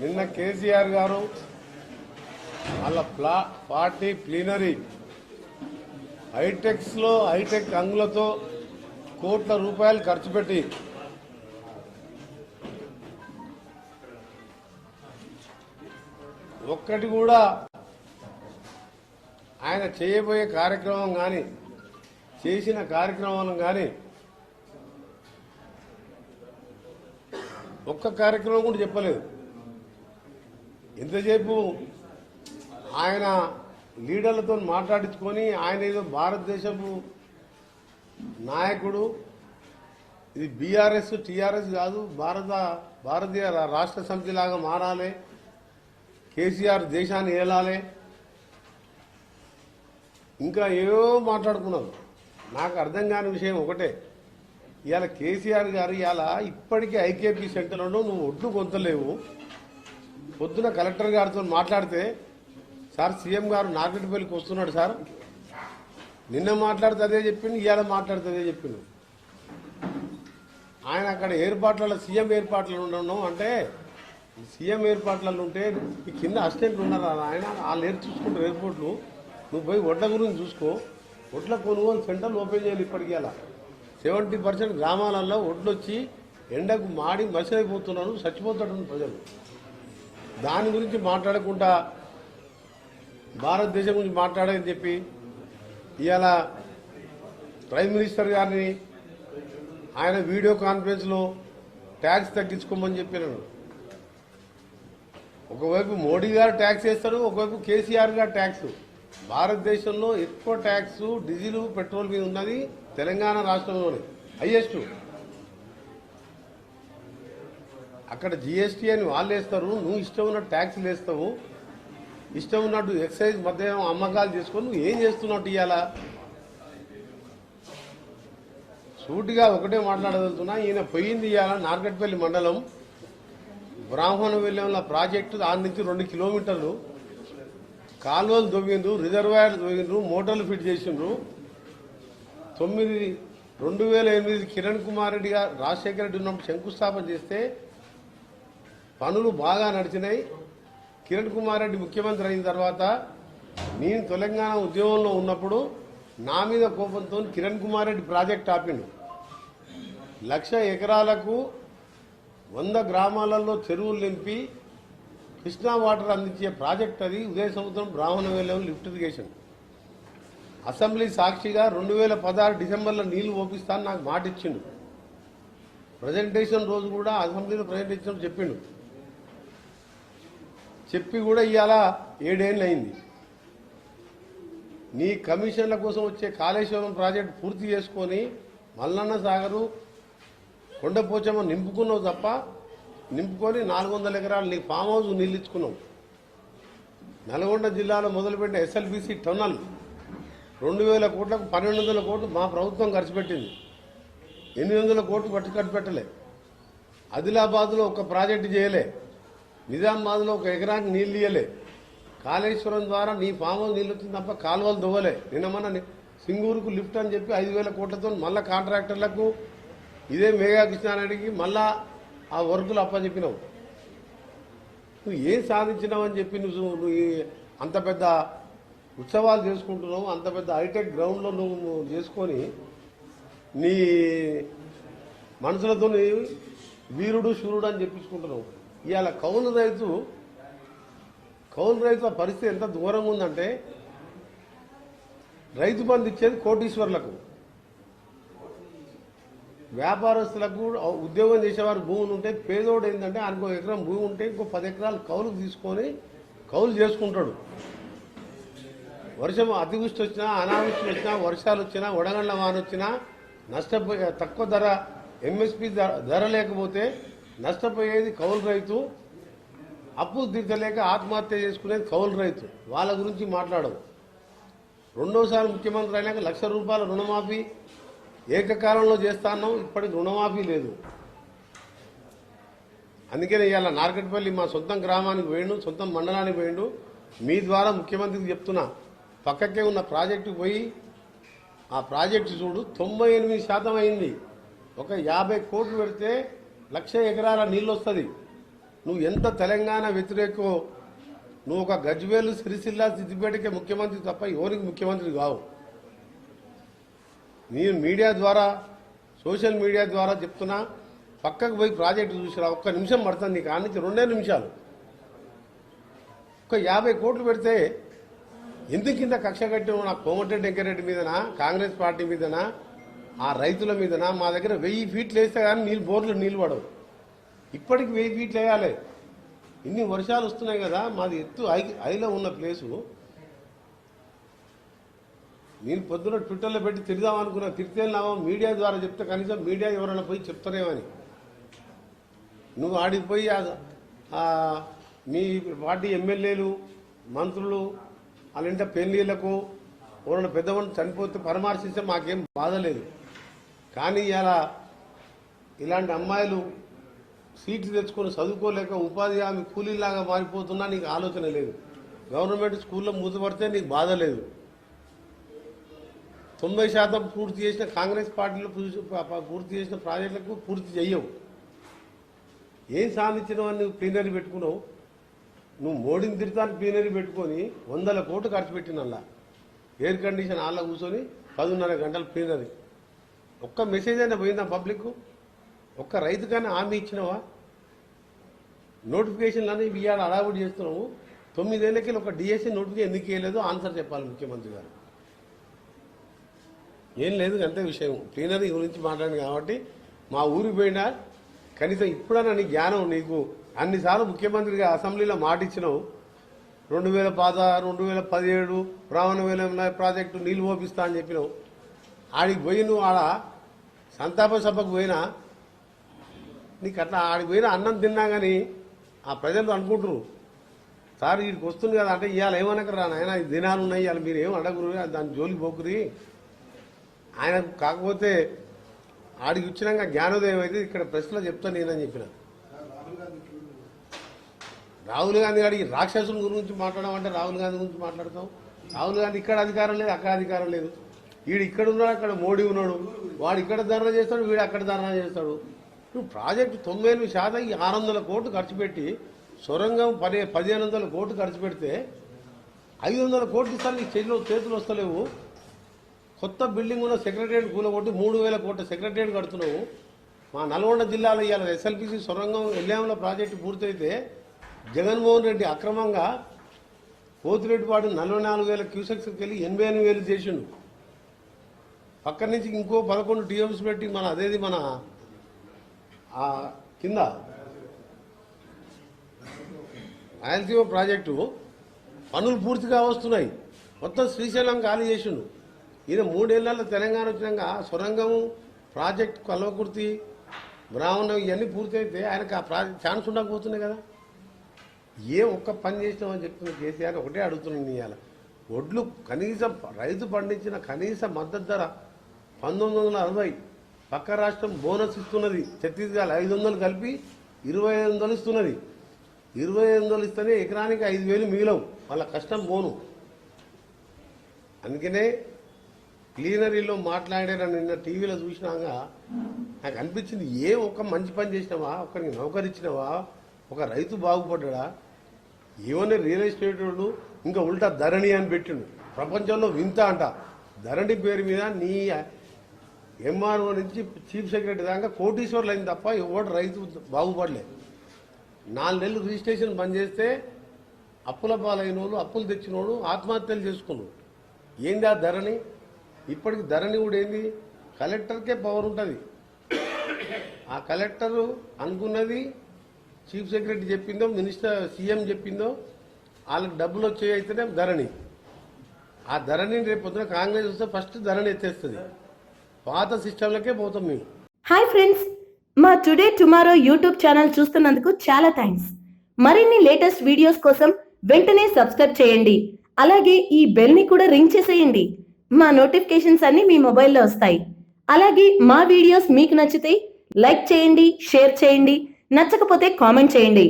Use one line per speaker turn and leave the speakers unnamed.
నిన్న కేసీఆర్ గారు వాళ్ళ పార్టీ ప్లీనరీ హైటెక్ అంగులతో కోట్ల రూపాయలు ఖర్చు పెట్టి ఒక్కటి కూడా ఆయన చేయబోయే కార్యక్రమం కానీ చేసిన కార్యక్రమాలను కానీ ఒక్క కార్యక్రమం కూడా చెప్పలేదు. ఎంతసేపు ఆయన లీడర్లతో మాట్లాడించుకొని ఆయన ఏదో భారతదేశపు నాయకుడు, ఇది బీఆర్ఎస్ టీఆర్ఎస్ కాదు, భారతీయ రాష్ట్ర సమితి లాగా మారాలి, కేసీఆర్ దేశాన్ని ఏలాలి, ఇంకా ఏవో మాట్లాడుకున్నారు. నాకు అర్థం కాని విషయం ఒకటే, ఇవాళ కేసీఆర్ గారు ఇవాళ ఇప్పటికీ ఐకేపీ సెంటర్లో నువ్వు ఒడ్లు కొంతలేవు. పొద్దున కలెక్టర్ గారితో మాట్లాడితే, సార్ సీఎం గారు నార్కెట్పల్లికి వస్తున్నాడు సార్, నిన్న మాట్లాడితే అదే చెప్పిండు, ఇవాళ మాట్లాడితే అదే చెప్పిండు. ఆయన అక్కడ ఏర్పాట్లలో సీఎం ఏర్పాట్లలో ఉండడం అంటే, సీఎం ఏర్పాట్లలో ఉంటే ఈ కింద అసిస్టెంట్లు ఉన్నారు ఆయన, వాళ్ళు చూసుకుంటారు ఎయిర్పోర్ట్లు, నువ్వు పోయి వడ్ల గురించి చూసుకో. వడ్ల కొనుగోలు సెంటర్లు ఓపెన్ చేయాలి. ఇప్పటికీ అలా 70% గ్రామాలలో వడ్లు వచ్చి ఎండకు మాడి మసిరైపోతున్నారు, చచ్చిపోతాడు ప్రజలు. దాని గురించి మాట్లాడకుండా భారతదేశం గురించి మాట్లాడని చెప్పి ఇవాళ ప్రైమ్ మినిస్టర్ గారిని ఆయన వీడియో కాన్ఫరెన్స్లో ట్యాక్స్ తగ్గించుకోమని చెప్పినాడు. ఒకవైపు మోడీ గారు ట్యాక్స్ వేస్తాడు, ఒకవైపు కేసీఆర్ గారు ట్యాక్స్. భారతదేశంలో ఎక్కువ ట్యాక్స్ డీజిల్ పెట్రోల్ మీద ఉన్నది తెలంగాణ రాష్ట్రంలోనే హైయెస్ట్. అక్కడ జీఎస్టీ అని వాళ్ళు వేస్తారు, నువ్వు ఇష్టం ఉన్నట్టు ట్యాక్స్లు వేస్తావు, ఇష్టం ఉన్నట్టు ఎక్సైజ్ మధ్యాహ్నం అమ్మకాలు చేసుకొని నువ్వు ఏం చేస్తున్నట్టు. ఇవాళ సూటిగా ఒకటే మాట్లాడగలుగుతున్నా. ఈయన పోయింది ఇవాళ నార్కెట్పల్లి మండలం బ్రాహ్మణ వెల్లంలో ప్రాజెక్టు, దాని నుంచి 2 కిలోమీటర్లు కాలువలు దొవ్విండ్రు, రిజర్వాయర్లు దొవ్విండ్రు, మోటార్లు ఫిట్ చేసిండ్రు. 2008 కిరణ్ కుమార్ రెడ్డి గారు రాజశేఖర రెడ్డి ఉన్నప్పుడు శంకుస్థాపన చేస్తే పనులు బాగా నడిచినాయి. కిరణ్ కుమార్ రెడ్డి ముఖ్యమంత్రి అయిన తర్వాత నేను తెలంగాణ ఉద్యమంలో ఉన్నప్పుడు నా మీద కోపంతో కిరణ్ కుమార్ రెడ్డి ప్రాజెక్ట్ ఆపిండు. 1,00,000 ఎకరాలకు 100 గ్రామాలలో చెరువులు నింపి కృష్ణా వాటర్ అందించే ప్రాజెక్ట్ అది. ఉదయ సముద్రం బ్రాహ్మణ వెల్లం లిఫ్ట్ ఇరిగేషన్. అసెంబ్లీ సాక్షిగా 2016 డిసెంబర్లో నీళ్లు ఓపిస్తాను నాకు మాట ఇచ్చిండు. ప్రజెంటేషన్ రోజు కూడా అసెంబ్లీలో ప్రజెంటేషన్ చెప్పిండు. చెప్పి కూడా ఇవాళ 7 ఏళ్ళు అయింది. నీ కమిషన్ల కోసం వచ్చే కాళేశ్వరం ప్రాజెక్టు పూర్తి చేసుకొని మల్లన్న సాగరు కొండపోచమ్మ నింపుకున్నావు తప్ప, నింపుకొని 400 ఎకరాలు నీ ఫామ్ హౌస్ నీళ్ళు ఇచ్చుకున్నావు. నల్గొండ జిల్లాలో మొదలుపెట్టిన ఎస్ఎల్బీసీ టన్నల్ 2,000 కోట్లకు 1,200 కోట్లు మా ప్రభుత్వం ఖర్చు పెట్టింది. 800 కోట్లు ఖర్చు పెట్టలే. ఆదిలాబాద్లో ఒక ప్రాజెక్టు చేయలే, నిజామాబాద్లో 1 ఎకరానికి నీళ్ళు ఇయ్యలే. కాళేశ్వరం ద్వారా నీ ఫామ్ హౌస్ నీళ్ళు వచ్చింది తప్ప కాలువలు దువ్వలే. నిన్న సింగూరుకు లిఫ్ట్ అని చెప్పి 5,000 కోట్లతో మళ్ళా కాంట్రాక్టర్లకు ఇదే మేఘా కృష్ణారెడ్డికి మళ్ళా ఆ వర్కులు అప్పచెప్పినావు. నువ్వు ఏం సాధించినావు అని చెప్పి నువ్వు అంత పెద్ద ఉత్సవాలు చేసుకుంటున్నావు, అంత పెద్ద హైటెక్ గ్రౌండ్లో నువ్వు చేసుకొని నీ మనుషులతో వీరుడు శూరుడు అని చెప్పించుకుంటున్నావు. ఇవాళ కౌలు రైతు పరిస్థితి ఎంత దూరంగా ఉందంటే, రైతు బంధు ఇచ్చేది కోటీశ్వర్లకు, వ్యాపారస్తులకు, ఉద్యోగం చేసేవారు భూములు ఉంటే, పేదోడు ఏంటంటే ఆయనకు 1 ఎకరం భూమి ఉంటే ఇంకో 10 ఎకరాలు కౌలుకు తీసుకొని కౌలు చేసుకుంటాడు. వర్షం అతివృష్టి వచ్చినా, అనావృష్టి వచ్చినా, వర్షాలు వచ్చినా, వడగండ్ల వాన వచ్చినా నష్టపోయే, తక్కువ ధర ఎంఎస్పీ ధర లేకపోతే నష్టపోయేది కౌలు రైతు. అప్పులు తీర్చలేక ఆత్మహత్య చేసుకునేది కౌలు రైతు. వాళ్ళ గురించి మాట్లాడవు. రెండోసారి ముఖ్యమంత్రి అయినాక 1,00,000 రూపాయల రుణమాఫీ ఏకకాలంలో చేస్తాన్నాం, ఇప్పటికి రుణమాఫీ లేదు. అందుకనే ఇవాళ నార్కెట్పల్లి మా సొంతం గ్రామానికి పోయిండు, సొంతం మండలానికి పోయిండు. మీ ద్వారా ముఖ్యమంత్రికి చెప్తున్నా, పక్కకే ఉన్న ప్రాజెక్టుకు పోయి ఆ ప్రాజెక్టు చూడు, 98% అయింది. ఒక 50 కోట్లు పెడితే 1,00,000 ఎకరాల నీళ్ళు వస్తుంది. నువ్వు ఎంత తెలంగాణ వ్యతిరేకో నువ్వు ఒక గజ్వేలు సిరిసిల్ల సిద్దిపేటకే ముఖ్యమంత్రి తప్ప ఎవరికి ముఖ్యమంత్రి కావు. నేను మీడియా ద్వారా సోషల్ మీడియా ద్వారా చెప్తున్నా, పక్కకు పోయి ప్రాజెక్టు చూసిరా, ఒక్క నిమిషం పడుతుంది నీకు, ఆ నుంచి 2 నిమిషాలు. ఒక 50 కోట్లు పెడితే ఎందుకు కింద కక్ష కట్టిన నాకు కోమటిరెడ్డి వెంకరెడ్డి మీదనా, కాంగ్రెస్ పార్టీ మీదనా, ఆ రైతుల మీదనా? మా దగ్గర 1000 ఫీట్లు వేస్తే కానీ బోర్లు నీళ్ళు పడవు. ఇప్పటికి 1000 ఫీట్లు వేయాలి. ఇన్ని వర్షాలు వస్తున్నాయి కదా, మాది ఎత్తు ఐలో ఉన్న ప్లేసు. నేను పొద్దున ట్విట్టర్లో పెట్టి తిడదాం అనుకున్నా, తిడితే మీడియా ద్వారా చెప్తే కనీసం మీడియా ఎవరైనా పోయి చెప్తారేమని. నువ్వు ఆడికి పోయి మీ పార్టీ ఎమ్మెల్యేలు మంత్రులు అలాంటి పెళ్లిళ్లకు ఎవరైనా పెద్దవాళ్ళు చనిపోతే పరామర్శిస్తే మాకేం బాధ లేదు. కానీ ఇలాంటి అమ్మాయిలు సీట్లు తెచ్చుకొని చదువుకోలేక ఉపాధి హామీ కూలీలాగా మారిపోతున్నా నీకు ఆలోచన లేదు. గవర్నమెంట్ స్కూల్లో మూతపడితే నీకు బాధ లేదు. 90% పూర్తి చేసిన కాంగ్రెస్ పార్టీలో పూర్తి చేసిన ప్రాజెక్టులకు పూర్తి చెయ్యవు. ఏం సాధించినవని నువ్వు ప్లీనరీ పెట్టుకున్నావు? నువ్వు మోడీని తిడతాను ప్లీనరీ పెట్టుకొని 100 కోట్లు ఖర్చు పెట్టినల్లా ఎయిర్ కండిషన్ హాల్లో కూర్చొని 10:30 గంటల ప్లీనరీ. ఒక్క మెసేజ్ అయినా పోయిందా పబ్లిక్? ఒక్క రైతుకైనా హామీ ఇచ్చినావా? నోటిఫికేషన్లని ఇవాళ అడావుడి చేస్తున్నావు. 9 ఏళ్ళకి ఒక డిఎస్సీ నోటిఫికేషన్ ఎందుకు వేయలేదు ఆన్సర్ చెప్పాలి ముఖ్యమంత్రి గారు. ఏం లేదు, అంతే విషయం. ప్లీనరీ గురించి మాట్లాడింది కాబట్టి మా ఊరికి పోయినా కనీసం ఇప్పుడన్నా నీ జ్ఞానం నీకు అన్నిసార్లు ముఖ్యమంత్రిగా అసెంబ్లీలో మాట ఇచ్చినావు. 2016, 2017 బ్రాహ్మణ ప్రాజెక్టు నీళ్లు పోపిస్తా అని చెప్పినావు. ఆడికి పోయి నువ్వు సంతాప సభకు పోయినా నీకు అట్లా ఆడికి పోయినా అన్నం తిన్నా కానీ ఆ ప్రజలు అనుకుంటారు, సార్ వీడికి వస్తుంది కదా అంటే ఇవాళ ఏమనకరా నాయన దినాలు ఉన్నాయి, ఇవాళ మీరు ఏం అడగరు, దాని జోలికి పోకురి ఆయన. కాకపోతే ఆడికి వచ్చినాక జ్ఞానోదయం అయితే ఇక్కడ ప్రశ్నలో చెప్తాను నేనని చెప్పిన. రాహుల్ గాంధీ గారికి రాక్షసుల గురించి మాట్లాడమంటే రాహుల్ గాంధీ గురించి మాట్లాడతాం. రాహుల్ గాంధీ ఇక్కడ అధికారం లేదు, అక్కడ అధికారం లేదు. వీడు ఇక్కడ ఉన్నాడు, అక్కడ మోడీ ఉన్నాడు. వాడు ఇక్కడ ధర్నా చేస్తాడు, వీడు అక్కడ ధర్నా చేస్తాడు. నువ్వు ప్రాజెక్టు 98% 600 కోట్లు ఖర్చు పెట్టి సొరంగం 1500 కోట్లు ఖర్చు పెడితే 500 కోట్లు ఇస్తాను నీ చేతులు వస్తలేవు. కొత్త బిల్డింగ్ ఉన్న సెక్రటరియట్ కూలగొట్టి 3000 కోట్ల సెక్రటరియట్ కడుతున్నావు. మా నల్గొండ జిల్లాలో ఇవాళ ఎస్ఎల్పిసి సొరంగం ఎల్లాంల ప్రాజెక్టు పూర్తయితే జగన్మోహన్ రెడ్డి అక్రమంగా పోతిరెడ్డిపాడు 44,000 క్యూసెక్స్కి వెళ్ళి 88,000 చేసిండు. పక్క నుంచి ఇంకో 11 టీఎంస్ పెట్టి అదేది మన కింద రాయలసీమ ప్రాజెక్టు పనులు పూర్తిగా వస్తున్నాయి. మొత్తం శ్రీశైలం ఖాళీ చేసిండు. ఈయన 3 ఏళ్లలో తెలంగాణ వచ్చినాక సొరంగం ప్రాజెక్టు కల్వకుర్తి బ్రాహ్మణం ఇవన్నీ పూర్తయితే ఆయనకు ఆ ప్రాజెక్ట్ ఛాన్స్ ఉండకపోతున్నాయి కదా. ఒక్క పని చేసినామని చెప్తున్న కేసీఆర్ ఒకటే అడుగుతున్నాను. ఇవాళ ఒడ్లు కనీసం రైతు పండించిన కనీస మద్దతు ధర 1960. పక్క రాష్ట్రం బోనస్ ఇస్తున్నది, ఛత్తీస్గఢ్ 500 కలిపి 2500 ఇస్తున్నది. 2500 ఇస్తేనే ఎకరానికి 5,000 మిగిలవు, వాళ్ళ కష్టం పోను. అందుకనే ప్లీనరీలో మాట్లాడారు నిన్న టీవీలో చూసినాక నాకు అనిపించింది, ఒక్క మంచి పని చేసినావా, ఒకరికి నౌకరిచ్చినావా, ఒక రైతు బాగుపడ్డా? ఏమన్నా రియల్ ఎస్టేట్ వాళ్ళు ఇంకా ఉల్టా ధరణి అని పెట్టిండు. ప్రపంచంలో వింత అంట. ధరణి పేరు మీద నీ ఎంఆర్ఓ నుంచి చీఫ్ సెక్రటరీ దాకా కోటీశ్వర్లు అయింది తప్ప ఎవడు రైతు బాగుపడలే. 4 నెలలు రిజిస్ట్రేషన్ బంద్ చేస్తే అప్పుల పాలైన వాళ్ళు, అప్పులు తెచ్చిన వాళ్ళు ఆత్మహత్యలు చేసుకున్నాడు. ఏంది ఆ ధరణి? ఇప్పటికి ధరణి కూడా ఏంది, కలెక్టర్కే పవర్ ఉంటుంది. ఆ కలెక్టర్ అనుకున్నది చీఫ్ సెక్రటరీ చెప్పిందో, మినిస్టర్ సీఎం చెప్పిందో వాళ్ళకి డబ్బులు వచ్చేవి అయితేనే ధరణి. ఆ ధరణి రేపు పొద్దున కాంగ్రెస్ వస్తే ఫస్ట్ ధరణి ఎత్తేస్తుంది. పాత సిస్టంలకే పోతాం మేము.
హాయ్ ఫ్రెండ్స్, మా టుడే టుమారో యూట్యూబ్ ఛానల్ చూస్తున్నందుకు చాలా థ్యాంక్స్. మరిన్ని లేటెస్ట్ వీడియోస్ కోసం వెంటనే సబ్స్క్రైబ్ చేయండి. అలాగే ఈ బెల్ ని కూడా రింగ్ చేసేయండి. మా నోటిఫికేషన్స్ అన్ని మీ మొబైల్లో వస్తాయి. అలాగే మా వీడియోస్ మీకు నచ్చితే లైక్ చేయండి, షేర్ చేయండి, నచ్చకపోతే కామెంట్ చేయండి.